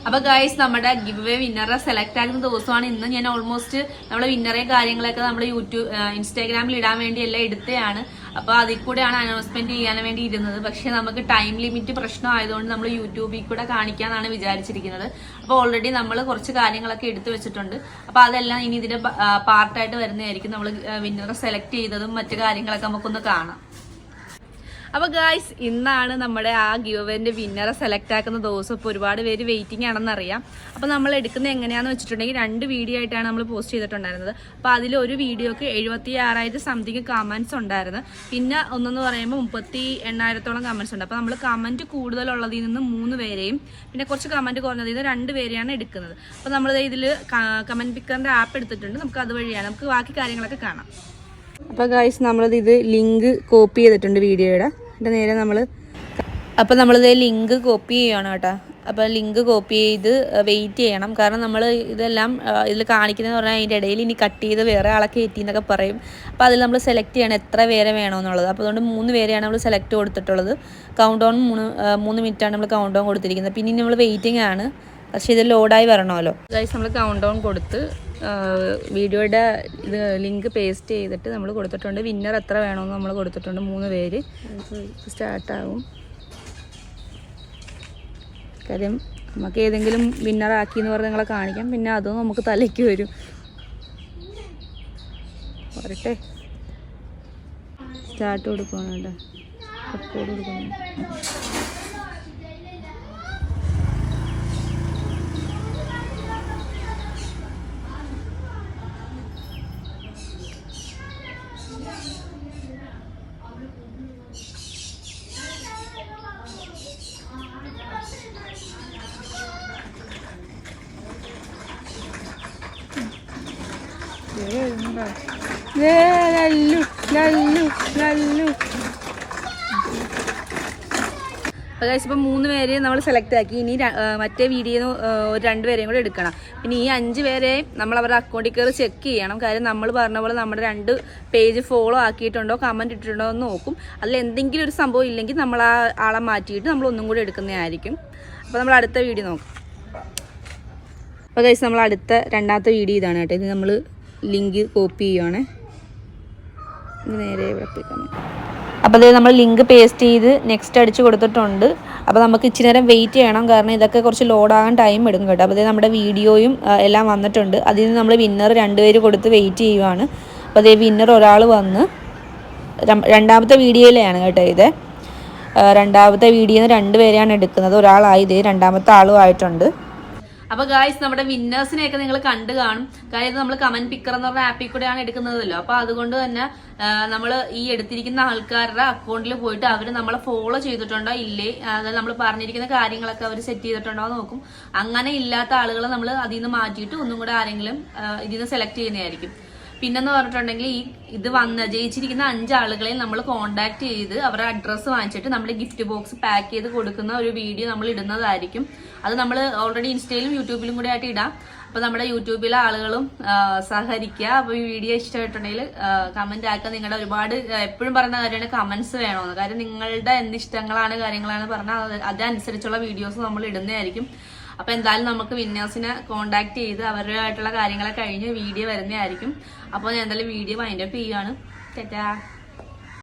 അപ്പൊ ഗൈസ് നമ്മുടെ give away വിന്നറെ select ആകുന്ന ദിവസമാണ് ഇന്ന്. ഞാൻ ഓൾമോസ്റ്റ് നമ്മളെ വിന്നറെ കാര്യങ്ങളൊക്കെ നമ്മൾ ഇൻസ്റ്റാഗ്രാമിൽ ഇടാൻ വേണ്ടി എല്ലാം എടുത്തതാണ്. അപ്പൊ അതിൽ കൂടെയാണ് അനൗൺസ്മെന്റ് ചെയ്യാൻ വേണ്ടി ഇരുന്നത്. പക്ഷെ നമുക്ക് ടൈം ലിമിറ്റ് പ്രശ്നം ആയതുകൊണ്ട് നമ്മൾ യൂട്യൂബിൽ കൂടെ കാണിക്കാന്നാണ് വിചാരിച്ചിരിക്കുന്നത്. അപ്പൊ ഓൾറെഡി നമ്മൾ കുറച്ച് കാര്യങ്ങളൊക്കെ എടുത്തു വെച്ചിട്ടുണ്ട്. അപ്പൊ അതെല്ലാം ഇനി ഇതിന്റെ പാർട്ടായിട്ട് വരുന്നതായിരിക്കും. നമ്മൾ വിന്നറെ സെലക്ട് ചെയ്തതും മറ്റു കാര്യങ്ങളൊക്കെ നമുക്കൊന്ന് കാണാം. അപ്പൊ ഗായ്സ്, ഇന്നാണ് നമ്മുടെ ആ ഗിവ് അവേന്റെ വിന്നറെ സെലക്ട് ആക്കുന്ന ദിവസം. ഇപ്പോൾ ഒരുപാട് പേര് വെയിറ്റിംഗ് ആണെന്നറിയാം. അപ്പൊ നമ്മൾ എടുക്കുന്നത് എങ്ങനെയാന്ന് വെച്ചിട്ടുണ്ടെങ്കിൽ 2 വീഡിയോ ആയിട്ടാണ് നമ്മൾ പോസ്റ്റ് ചെയ്തിട്ടുണ്ടായിരുന്നത്. അപ്പൊ അതിൽ ഒരു വീഡിയോക്ക് 76,000 സംതിങ് കമന്റ്സ് ഉണ്ടായിരുന്നു. പിന്നെ ഒന്നെന്ന് പറയുമ്പോൾ 38,000-ഓളം കമന്റ്സ് ഉണ്ട്. അപ്പൊ നമ്മൾ കമന്റ് കൂടുതലുള്ളതിൽ നിന്ന് 3 പേരെയും പിന്നെ കുറച്ച് കമന്റ് കുറഞ്ഞതിൽ നിന്ന് 2 പേരെയാണ് എടുക്കുന്നത്. അപ്പൊ നമ്മൾ ഇതിൽ കമന്റ് പിക്കറിന്റെ ആപ്പ് എടുത്തിട്ടുണ്ട്. നമുക്ക് അതുവഴിയാണ് നമുക്ക് ബാക്കി കാര്യങ്ങളൊക്കെ കാണാം. അപ്പോൾ ഗൈസ്, നമ്മളിത് ലിങ്ക് കോപ്പി ചെയ്തിട്ടുണ്ട് വീഡിയോയുടെ. എന്നിട്ട് നേരെ നമ്മളിത് ലിങ്ക് കോപ്പി ചെയ്യണം കേട്ടോ. അപ്പോൾ ലിങ്ക് കോപ്പി ചെയ്ത് വെയിറ്റ് ചെയ്യണം. കാരണം നമ്മൾ ഇതെല്ലാം ഇതിൽ കാണിക്കുന്നതെന്ന് പറഞ്ഞാൽ അതിൻ്റെ ഇടയിൽ ഇനി കട്ട് ചെയ്ത് വേറെ ആളെ കയറ്റി എന്നൊക്കെ പറയും. അപ്പോൾ അതിൽ നമ്മൾ സെലക്ട് ചെയ്യണം എത്ര പേരെ വേണമെന്നുള്ളത്. അപ്പോൾ അതുകൊണ്ട് 3 പേരെയാണ് നമ്മൾ സെലക്ട് കൊടുത്തിട്ടുള്ളത്. കൗണ്ട് ഡൗൺ 3 മിനിറ്റാണ് നമ്മൾ കൗണ്ട് ഡൗൺ കൊടുത്തിരിക്കുന്നത്. പിന്നെ നമ്മൾ വെയിറ്റിംഗ് ആണ്. പക്ഷേ ഇത് ലോഡായി വരണമല്ലോ. ഗൈസ്, നമ്മൾ കൗണ്ട് ഡൗൺ കൊടുത്ത് വീഡിയോയുടെ ഇത് ലിങ്ക് പേസ്റ്റ് ചെയ്തിട്ട് നമ്മൾ കൊടുത്തിട്ടുണ്ട്. വിന്നർ എത്ര വേണമെന്ന് നമ്മൾ കൊടുത്തിട്ടുണ്ട്. 3 പേര് സ്റ്റാർട്ടാകും. കാര്യം നമുക്ക് ഏതെങ്കിലും വിന്നറാക്കി എന്ന് പറഞ്ഞ് നിങ്ങളെ കാണിക്കാം. പിന്നെ അതും നമുക്ക് തലയ്ക്ക് വരും. വരട്ടെ, സ്റ്റാർട്ട് കൊടുക്കണം കേട്ടോ. റെക്കോർഡ് കൊടുക്കണം. ഇപ്പം 3 പേര് നമ്മൾ സെലക്ട് ആക്കി. ഇനി മറ്റേ വീഡിയോ 2 പേരെയും കൂടെ എടുക്കണം. പിന്നെ ഈ 5 പേരെ നമ്മൾ അവരുടെ അക്കൗണ്ടിൽ കയറി ചെക്ക് ചെയ്യണം. കാര്യം നമ്മൾ പറഞ്ഞ പോലെ നമ്മുടെ 2 പേജ് ഫോളോ ആക്കിയിട്ടുണ്ടോ കമൻറ്റ് ഇട്ടിട്ടുണ്ടോ എന്ന് നോക്കും. അതിൽ എന്തെങ്കിലും ഒരു സംഭവം ഇല്ലെങ്കിൽ നമ്മൾ ആ ആളെ മാറ്റിയിട്ട് നമ്മൾ ഒന്നും കൂടി എടുക്കുന്നതായിരിക്കും. അപ്പോൾ നമ്മൾ അടുത്ത വീഡിയോ നോക്കാം. അപ്പോൾ ഗൈസ്, നമ്മൾ അടുത്ത 2ാമത്തെ വീഡിയോ ഇതാണ് കേട്ടോ. ഇത് നമ്മൾ ലിങ്ക് കോപ്പി ചെയ്യുവാണ്. നേരെ ഇവിടെ പോയിക്കാം. അപ്പോൾ അത് നമ്മൾ ലിങ്ക് പേസ്റ്റ് ചെയ്ത് നെക്സ്റ്റ് അടിച്ച് കൊടുത്തിട്ടുണ്ട്. അപ്പോൾ നമുക്ക് ഇച്ചിരി നേരം വെയിറ്റ് ചെയ്യണം. കാരണം ഇതൊക്കെ കുറച്ച് ലോഡാകാൻ ടൈം എടുക്കും കേട്ടോ. അപ്പോൾ നമ്മുടെ വീഡിയോയും എല്ലാം വന്നിട്ടുണ്ട്. അതിൽ നിന്ന് നമ്മൾ വിന്നർ 2 പേര് കൊടുത്ത് വെയിറ്റ് ചെയ്യുവാണ്. അപ്പോൾ അതേ വിന്നർ ഒരാൾ വന്ന് 2ാമത്തെ വീഡിയോയിലാണ് കേട്ടോ. ഇത് 2ാമത്തെ വീഡിയോയിൽ നിന്ന് 2 പേരെയാണ് എടുക്കുന്നത്. ഒരാളായി ഇതേ 2ാമത്തെ ആളും ആയിട്ടുണ്ട്. അപ്പോൾ ഗായ്സ്, നമ്മുടെ വിന്നേഴ്സിനെയൊക്കെ നിങ്ങൾ കണ്ടു കാണും. കാര്യം നമ്മൾ കമന്റ് പിക്കർ എന്ന് പറഞ്ഞ ആപ്പിൽ കൂടെയാണ് എടുക്കുന്നതല്ലോ. അപ്പോൾ അതുകൊണ്ട് തന്നെ നമ്മൾ ഈ എടുത്തിരിക്കുന്ന ആൾക്കാരുടെ അക്കൗണ്ടിൽ പോയിട്ട് അവർ നമ്മളെ ഫോളോ ചെയ്തിട്ടുണ്ടോ ഇല്ലേ, അതായത് നമ്മൾ പറഞ്ഞിരിക്കുന്ന കാര്യങ്ങളൊക്കെ അവർ സെറ്റ് ചെയ്തിട്ടുണ്ടോ എന്ന് നോക്കും. അങ്ങനെ ഇല്ലാത്ത ആളുകളെ നമ്മൾ അതിൽ നിന്ന് മാറ്റിയിട്ട് ഒന്നും കൂടെ ആരെങ്കിലും ഇതിൽ നിന്ന് സെലക്ട് ചെയ്യുന്നതായിരിക്കും. പിന്നെന്ന് പറഞ്ഞിട്ടുണ്ടെങ്കിൽ ഇത് ജയിച്ചിരിക്കുന്ന 5 ആളുകളെയും നമ്മൾ കോണ്ടാക്ട് ചെയ്ത് അവരുടെ അഡ്രസ്സ് വാങ്ങിച്ചിട്ട് നമ്മൾ ഗിഫ്റ്റ് ബോക്സ് പാക്ക് ചെയ്ത് കൊടുക്കുന്ന ഒരു വീഡിയോ നമ്മൾ ഇടുന്നതായിരിക്കും. അത് നമ്മൾ ഓൾറെഡി ഇൻസ്റ്റയിലും യൂട്യൂബിലും കൂടെ ആയിട്ട് ഇടാം. അപ്പോൾ നമ്മുടെ യൂട്യൂബിലെ ആളുകളും സഹകരിക്കുക. അപ്പോൾ ഈ വീഡിയോ ഇഷ്ടമായിട്ടുണ്ടെങ്കിൽ കമന്റ് ആക്കുക. നിങ്ങളുടെ ഒരുപാട് എപ്പോഴും പറയുന്ന കാര്യമാണ് കമന്റ്സ് വേണമെന്ന്. കാര്യം നിങ്ങളുടെ എന്തിഷ്ടങ്ങളാണ് കാര്യങ്ങളാണ് പറഞ്ഞാൽ അതനുസരിച്ചുള്ള വീഡിയോസ് നമ്മൾ ഇടുന്നതായിരിക്കും. അപ്പോൾ എന്തായാലും നമുക്ക് വിന്നേഴ്സിനെ കോണ്ടാക്ട് ചെയ്ത് അവരുമായിട്ടുള്ള കാര്യങ്ങളൊക്കെ കഴിഞ്ഞ് വീഡിയോ വരുന്നതായിരിക്കും. അപ്പോൾ ഞാൻ എന്തായാലും വീഡിയോ വൈൻഡ് അപ്പ് ചെയ്യുകയാണ്. ടാറ്റാ.